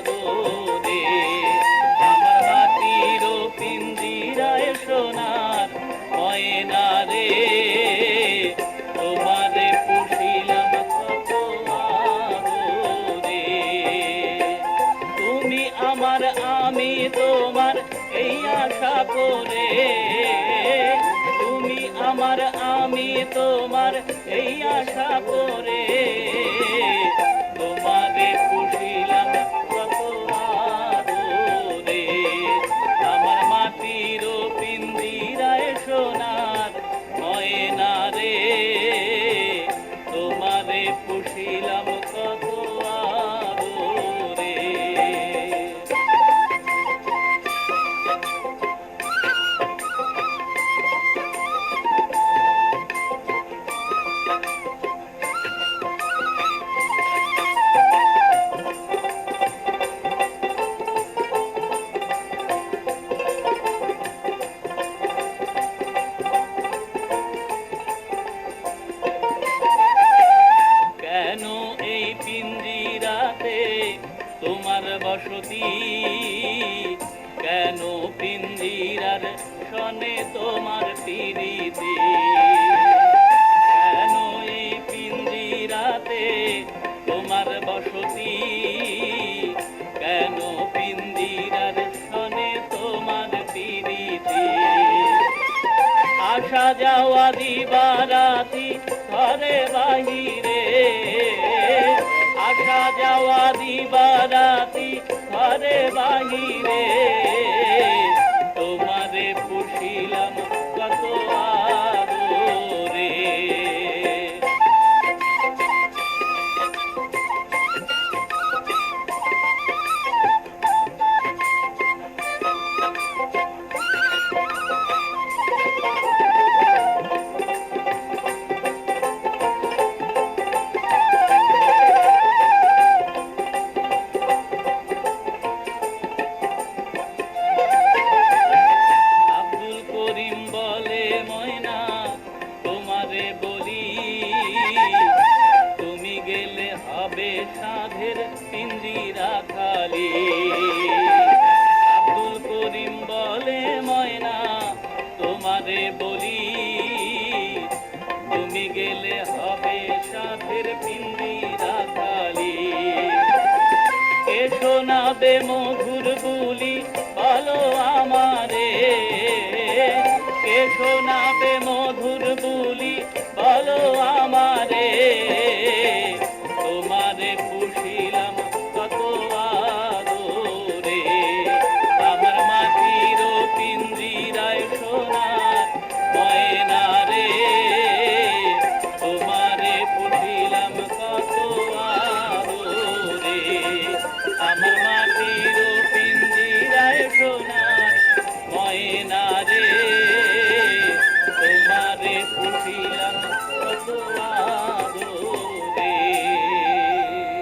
আদরে আমার মাটির পিঞ্জিরায় সোনার ময়না রে তোমারে পুষিলাম কত আদরে তুমি আমার আমি তোমার এই আশা করে তুমি আমার আমি তোমার এই আশা করে তোমারে পুষিলাম কত আদরে আমার মাটির পিঞ্জিরায় সোনার ময়না রে তোমারে পুষিলাম কত আদরে কেন এই পিঞ্জিরাতে তোমার বসতি কেন পিঞ্জিরার সনে তোমার প্রীতি কেন এই পিঞ্জিরাতে তোমার বসতি কেন পিঞ্জিরার সনে তোমার প্রীতি আসা যাওয়া দিবারাতি ঘরে বাহিরে আসা যাওয়া দিবারাতি ঘরে বাহিরে তোমারে পুষিলাম কত আদরে তুমি গেলে হবে সাধের পিঞ্জিরা খালি আব্দুল করিম বলে ময়না তোমারে বলি তুমি গেলে হবে সাধের পিঞ্জিরা খালি কে শোনাবে মধুর বুলি বলো আমারে কে শোনাবে মধুর বুলি বলো আমারে